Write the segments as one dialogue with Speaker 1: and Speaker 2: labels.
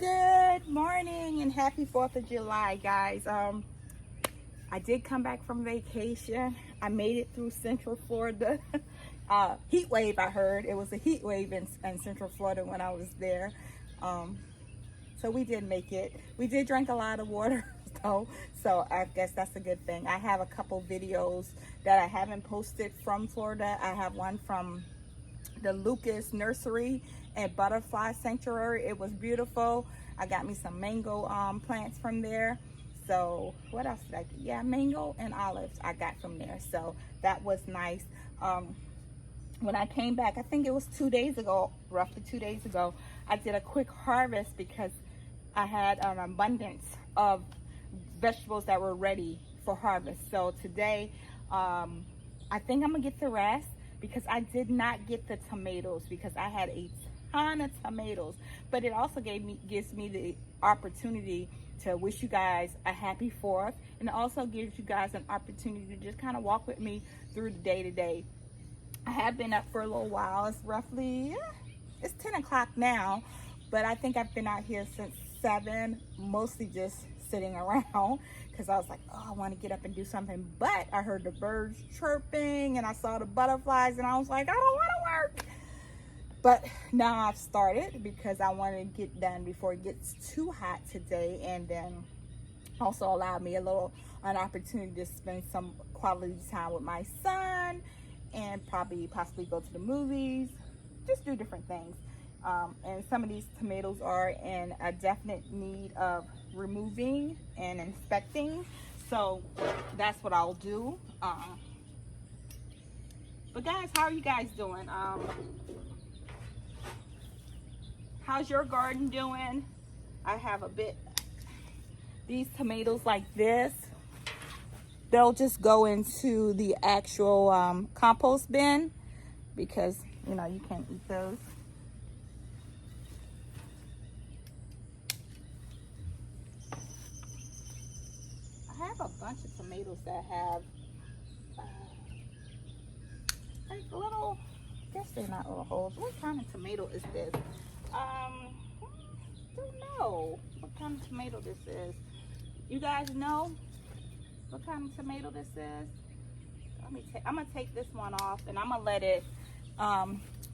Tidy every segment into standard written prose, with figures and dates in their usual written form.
Speaker 1: Good morning and happy 4th of July, guys. I did come back from vacation. I made it through Central Florida. Heat wave, I heard. It was a heat wave in Central Florida when I was there. So we did make it. We did drink a lot of water though, so I guess that's a good thing. I have a couple videos that I haven't posted from Florida. I have one from the Lucas Nursery and Butterfly Sanctuary. It was beautiful. I got me some mango plants from there. So what else did I get? Yeah, mango and olives I got from there. So that was nice. When I came back, I think it was 2 days ago, roughly 2 days ago, I did a quick harvest because I had an abundance of vegetables that were ready for harvest. So today, I think I'm gonna get the rest because I did not get the tomatoes because I had a ton of tomatoes. But it also gives me the opportunity to wish you guys a happy 4th, and it also gives you guys an opportunity to just kind of walk with me through the day to day. I have been up for a little while. It's roughly, it's 10 o'clock now, but I think I've been out here since 7, mostly just sitting around because I was like, oh, I want to get up and do something. But I heard the birds chirping and I saw the butterflies and I was like, I don't want to work. But now I've started because I want to get done before it gets too hot today, and then also allow me an opportunity to spend some quality time with my son and possibly go to the movies, just do different things. And some of these tomatoes are in a definite need of removing and inspecting, so that's what I'll do. But guys, how are you guys doing? How's your garden doing? I have these tomatoes like this, they'll just go into the actual compost bin because, you know, you can't eat those. I have a bunch of tomatoes that have like little, I guess they're not little holes. What kind of tomato is this? Don't know what kind of tomato this is. You guys know what kind of tomato this is? I'm gonna take this one off and I'm gonna let it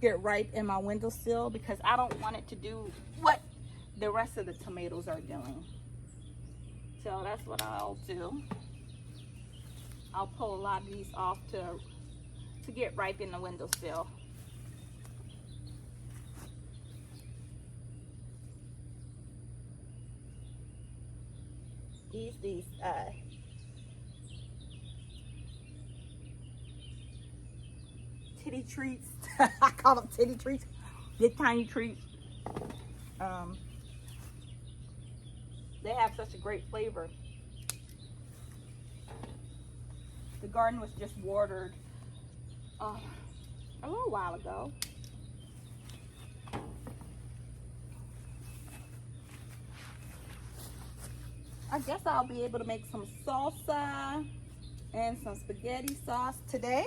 Speaker 1: get ripe in my windowsill because I don't want it to do what the rest of the tomatoes are doing. So that's what I'll do. I'll pull a lot of these off to get ripe in the windowsill. These titty treats. I call them titty treats. Big tiny treats. They have such a great flavor. The garden was just watered a little while ago. I guess I'll be able to make some salsa and some spaghetti sauce today.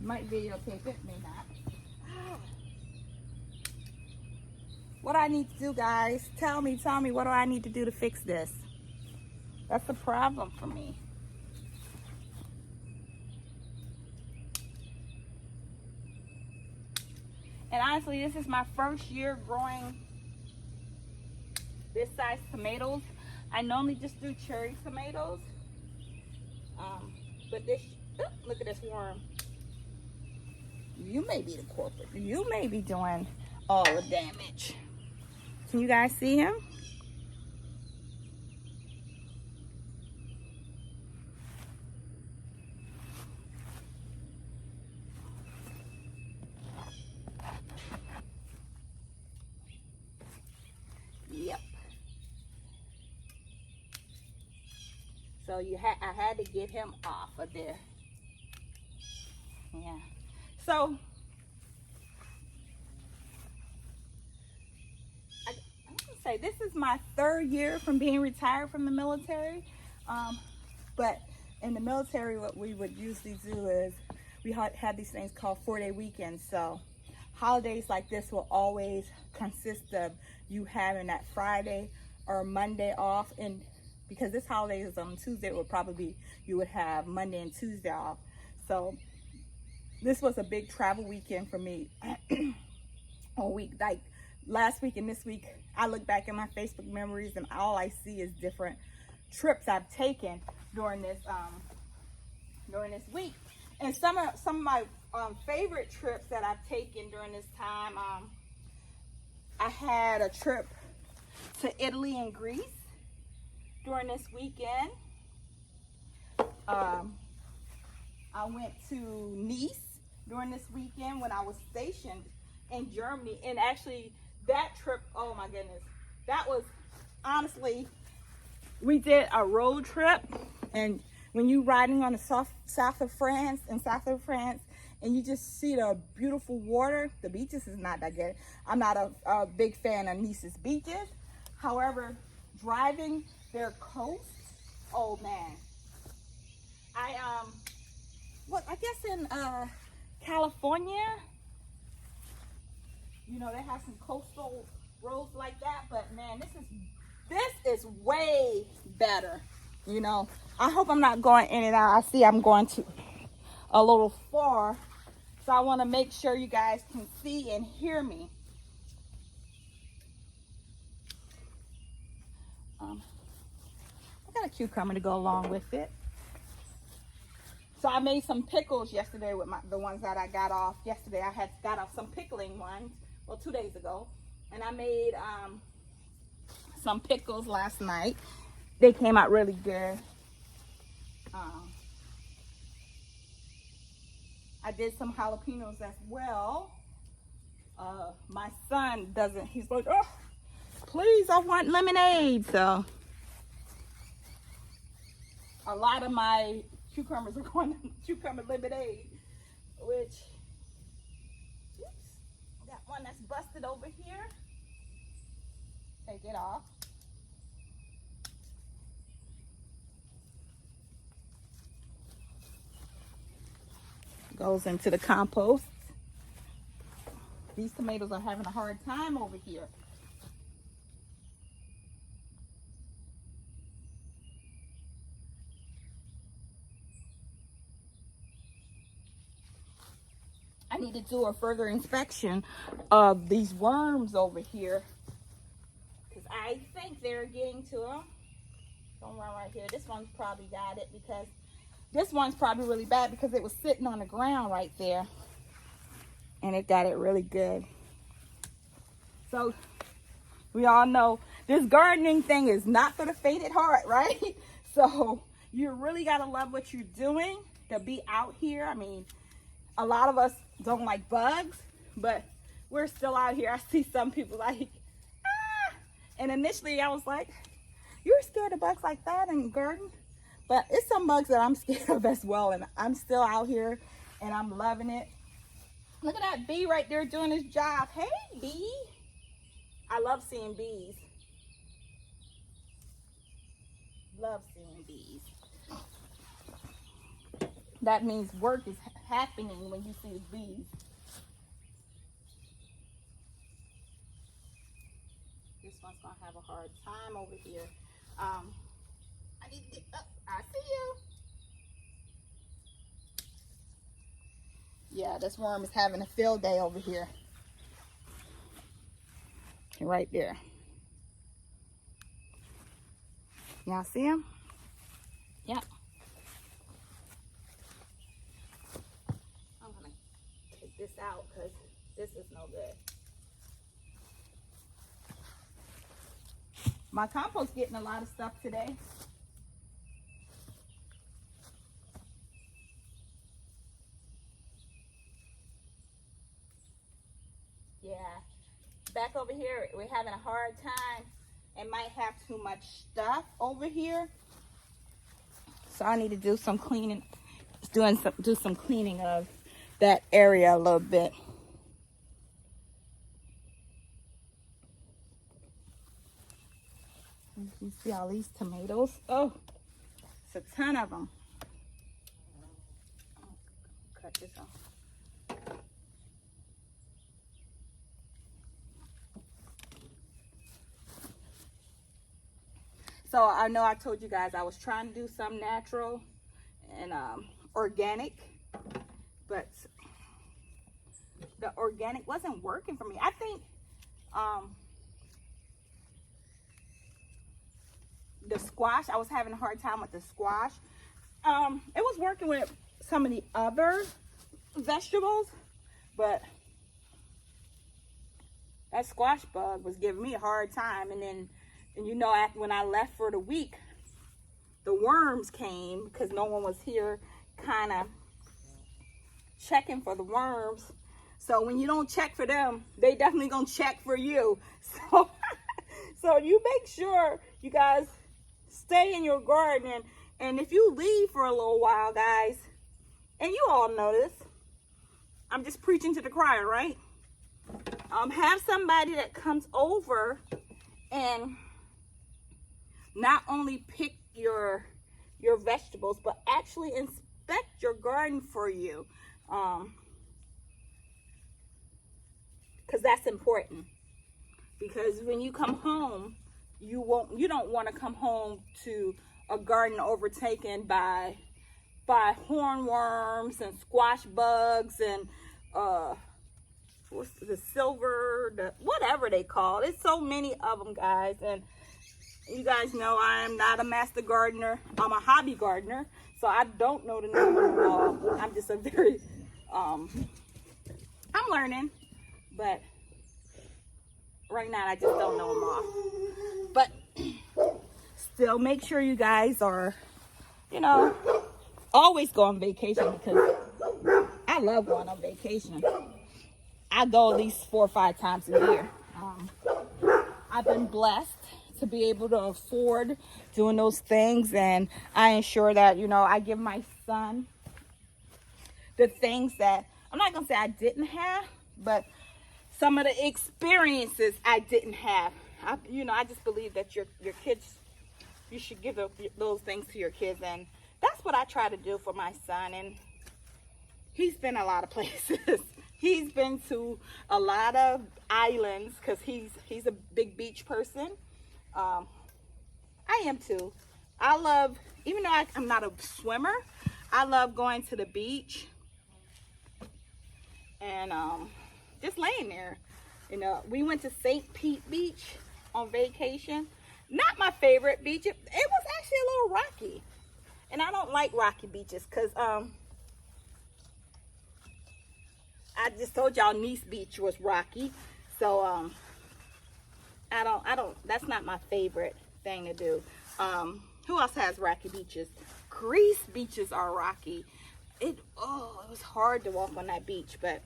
Speaker 1: Might videotape it, may not. What I need to do, guys, tell me, what do I need to do to fix this? That's the problem for me. And honestly, this is my first year growing this size tomatoes. I normally just do cherry tomatoes, but this, look at this worm. You may be the culprit. You may be doing all the damage. Can you guys see him? Yep. So I had to get him off of there. Yeah. So I'm gonna say this is my 3rd year from being retired from the military. But in the military, what we would usually do is we had these things called 4-day weekends. So holidays like this will always consist of you having that Friday or Monday off. And because this holiday is on Tuesday, it would probably be, you would have Monday and Tuesday off. So this was a big travel weekend for me. A week, like last week and this week, I look back at my Facebook memories and all I see is different trips I've taken during this week. And some of my favorite trips that I've taken during this time, I had a trip to Italy and Greece during this weekend. I went to Nice during this weekend when I was stationed in Germany. And actually that trip, oh my goodness, that was honestly, we did a road trip, and when you riding on the south of France, and you just see the beautiful water, the beaches is not that good. I'm not a big fan of Nice's beaches. However, driving their coast, oh man. I guess in California, you know, they have some coastal roads like that, but man, this is way better. You know, I hope I'm not going in and out. I see I'm going to a little far, so I want to make sure you guys can see and hear me. I got a cucumber to go along with it. So I made some pickles yesterday with the ones that I got off yesterday. I had got off some pickling ones, well, 2 days ago, and I made some pickles last night. They came out really good. I did some jalapenos as well. My son doesn't, he's like, oh, please, I want lemonade. So a lot of my cucumbers are going to cucumber lemonade, which, oops, got one that's busted over here. Take it off. Goes into the compost. These tomatoes are having a hard time over here. I need to do a further inspection of these worms over here, because I think they're getting to them. Don't run right here. This one's probably got it, because this one's probably really bad because it was sitting on the ground right there, and it got it really good. So we all know this gardening thing is not for the faint at heart, right? So you really got to love what you're doing to be out here. I mean, a lot of us don't like bugs, but we're still out here. I see some people like, ah! And initially I was like, you're scared of bugs like that in the garden? But it's some bugs that I'm scared of as well, and I'm still out here and I'm loving it. Look at that bee right there doing his job. Hey, bee. I love seeing bees. Love seeing bees. That means work is happening when you see bees. This one's gonna have a hard time over here. I need to get up. I see you. Yeah, this worm is having a field day over here. Right there. Y'all see him? Yep. I'm gonna take this out because this is no good. My compost getting a lot of stuff today. Yeah. Back over here, we're having a hard time and might have too much stuff over here. So I need to do some cleaning, do some cleaning of that area a little bit. You see all these tomatoes? Oh, it's a ton of them. Cut this off. So I know I told you guys I was trying to do some natural and organic, but the organic wasn't working for me. I think the squash, I was having a hard time with the squash. It was working with some of the other vegetables, but that squash bug was giving me a hard time. And then, you know, when I left for the week, the worms came because no one was here kind of checking for the worms. So when you don't check for them, they definitely gonna check for you. So so you make sure you guys stay in your garden. And if you leave for a little while, guys, and you all know this, I'm just preaching to the choir, right? Have somebody that comes over and not only pick your vegetables, but actually inspect your garden for you, because that's important. Because when you come home, you don't want to come home to a garden overtaken by hornworms and squash bugs and what's the silver, whatever they call it. It's so many of them, guys. And you guys know I am not a master gardener. I'm a hobby gardener, so I don't know the name of them all. I'm just a very I'm learning, but right now I just don't know them all. But still, make sure you guys are, you know, always go on vacation, because I love going on vacation. I go at least 4 or 5 times a year. I've been blessed to be able to afford doing those things, and I ensure that, you know, I give my son the things that I'm not gonna say I didn't have, but some of the experiences I didn't have. I just believe that your kids, you should give those things to your kids, and that's what I try to do for my son. And he's been a lot of places. He's been to a lot of islands because he's a big beach person. I am too. I love, even though I'm not a swimmer, I love going to the beach and just laying there. You know, we went to St. Pete Beach on vacation. Not my favorite beach. It was actually a little rocky, and I don't like rocky beaches because I just told y'all Nice Beach was rocky, so I don't. That's not my favorite thing to do. Who else has rocky beaches? Greece beaches are rocky. It was hard to walk on that beach, but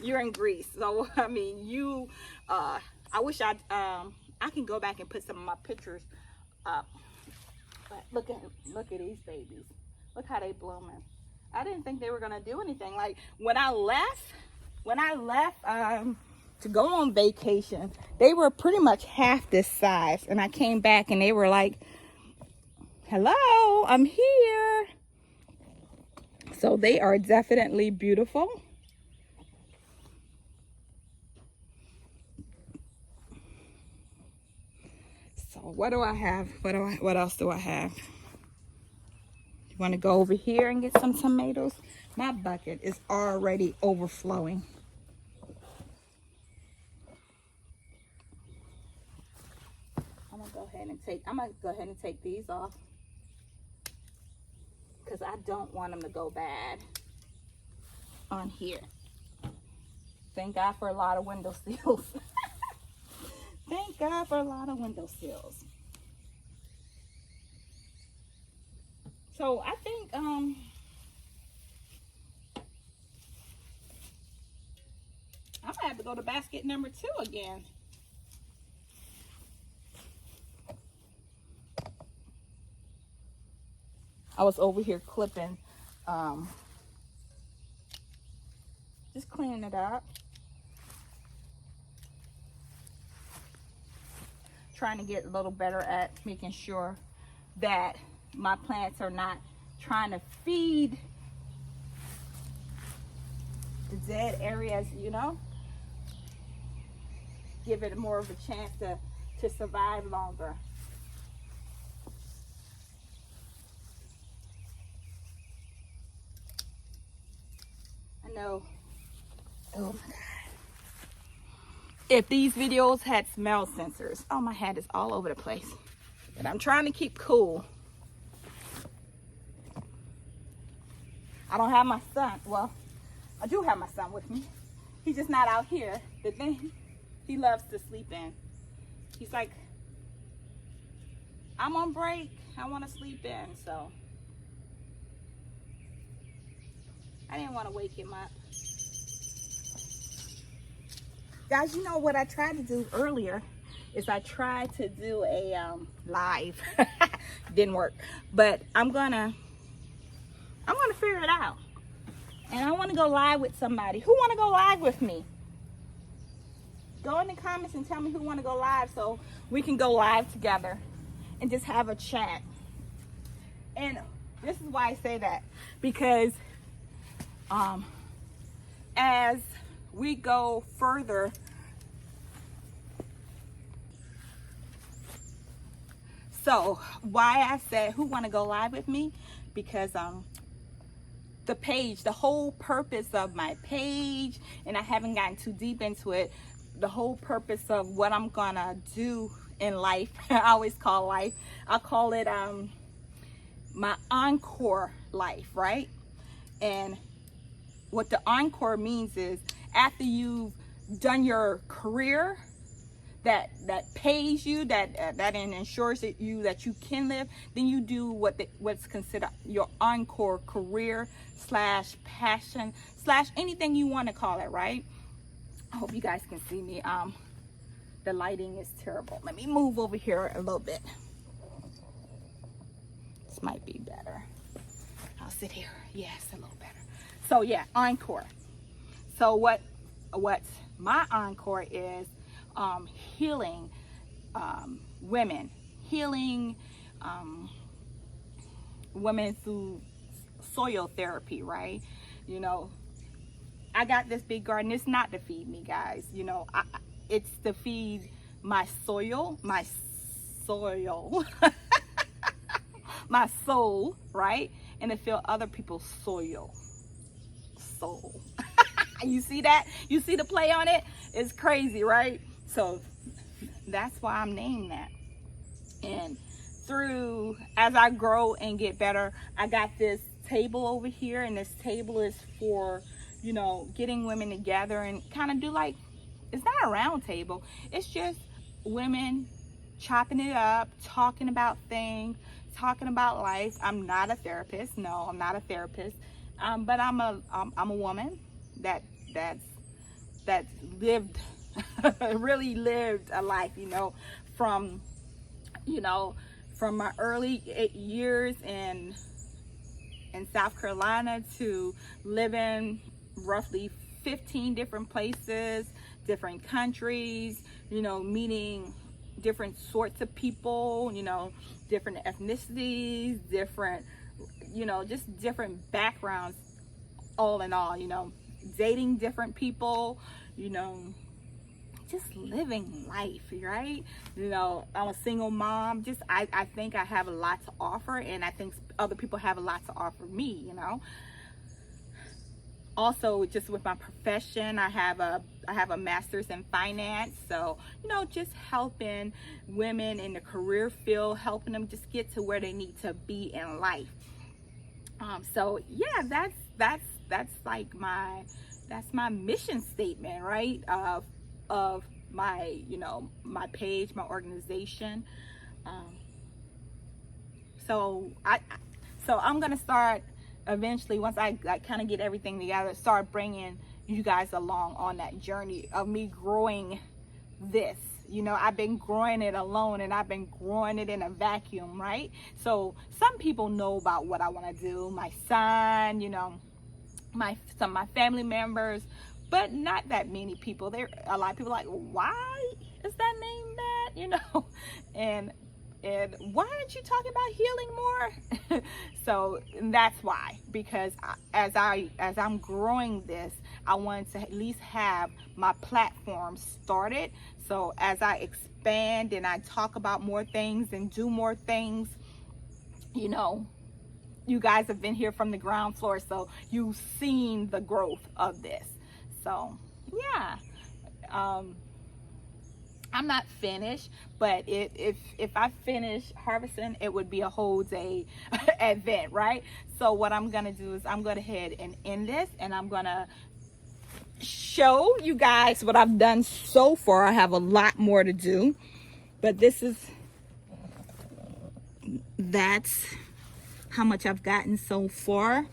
Speaker 1: you're in Greece, so I mean, I wish I can go back and put some of my pictures up. But look at these babies. Look how they blooming. I didn't think they were gonna do anything. Like when I left to go on vacation, they were pretty much half this size, and I came back and they were like, "Hello, I'm here." So they are definitely beautiful. So what do I have? What else do I have? You want to go over here and get some tomatoes? My bucket is already overflowing. I'm gonna go ahead and take these off because I don't want them to go bad on here. Thank God for a lot of window sills. Thank God for a lot of window sills. So I think I'm gonna have to go to basket number 2 again. I was over here clipping, just cleaning it up. Trying to get a little better at making sure that my plants are not trying to feed the dead areas, you know. Give it more of a chance to survive longer. know. Oh my God. If these videos had smell sensors. Oh, my hand is all over the place. But I'm trying to keep cool. I don't have my son. Well, I do have my son with me. He's just not out here. The thing, he loves to sleep in. He's like, I'm on break. I want to sleep in. So I didn't want to wake him up. Guys, you know what I tried to do earlier is I tried to do a live. Didn't work. But I'm gonna figure it out. And I want to go live with somebody. Who want to go live with me? Go in the comments and tell me who want to go live so we can go live together and just have a chat. And this is why I say that, because as we go further, so why I said who want to go live with me, because the page, the whole purpose of my page, and I haven't gotten too deep into it, the whole purpose of what I'm gonna do in life, I always call life, I call it my encore life, right? And what the encore means is after you've done your career that pays you, that ensures that you can live, then you do what's considered your encore career slash passion slash anything you want to call it, right? I hope you guys can see me. The lighting is terrible. Let me move over here a little bit. This might be better. I'll sit here. Yes, a little better. So yeah, encore. So what my encore is, healing women, healing women through soil therapy, right? You know, I got this big garden. It's not to feed me, guys. You know, it's to feed my soil, my soul, right? And to fill other people's soul. You see that? You see the play on it? It's crazy, right? So that's why I'm named that. And as I grow and get better, I got this table over here, and this table is for, you know, getting women together and kind of do like, it's not a round table, it's just women chopping it up, talking about things, talking about life. I'm not a therapist. No, I'm not a therapist. But I'm a woman that's lived really lived a life, you know, from my early years in South Carolina to living roughly 15 different places, different countries, you know, meeting different sorts of people, you know, different ethnicities, different, you know, just different backgrounds, all in all, you know, dating different people, you know, just living life, right? You know, I'm a single mom. Just I think I have a lot to offer, and I think other people have a lot to offer me, you know. Also, just with my profession, I have a master's in finance, so, you know, just helping women in the career field, helping them just get to where they need to be in life. So yeah, that's like my mission statement, right? Of my, you know, my page, my organization. So I'm gonna start eventually, once I kind of get everything together, start bringing you guys along on that journey of me growing this. You know, I've been growing it alone, and I've been growing it in a vacuum, right? So some people know about what I want to do. My son, you know, some of my family members, but not that many people. A lot of people are like, why is that name that? You know, and why aren't you talking about healing more? So that's why, because as I'm growing this, I wanted to at least have my platform started. So as I expand and I talk about more things and do more things, you know, you guys have been here from the ground floor, so you've seen the growth of this. So yeah, I'm not finished, but if I finish harvesting, it would be a whole day event, right? So what I'm gonna do is I'm gonna head and end this, and I'm gonna show you guys what I've done so far. I have a lot more to do, but that's how much I've gotten so far.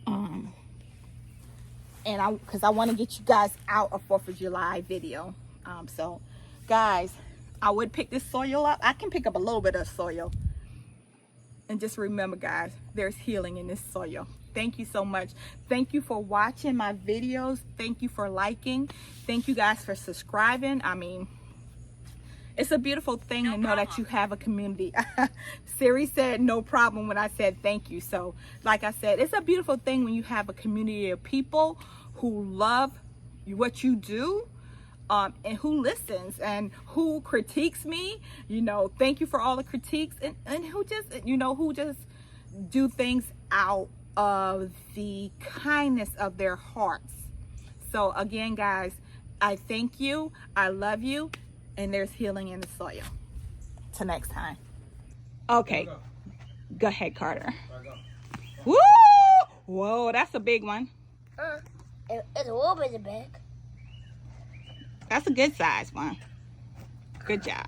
Speaker 1: And because I want to get you guys out a 4th of July video. So guys, I would pick this soil up. I can pick up a little bit of soil. And just remember, guys, there's healing in this soil. Thank you so much. Thank you for watching my videos. Thank you for liking. Thank you guys for subscribing. I mean, it's a beautiful thing to know that you have a community. Siri said no problem when I said thank you. So like I said, it's a beautiful thing when you have a community of people who love what you do, and who listens and who critiques me. You know, thank you for all the critiques, and who just, you know, who just do things out of the kindness of their hearts. So again, guys, I thank you. I love you. And there's healing in the soil. Till next time. Okay. Go ahead, Carter. Woo! Whoa, that's a big one.
Speaker 2: It's a little bit big.
Speaker 1: That's a good size one. Good job.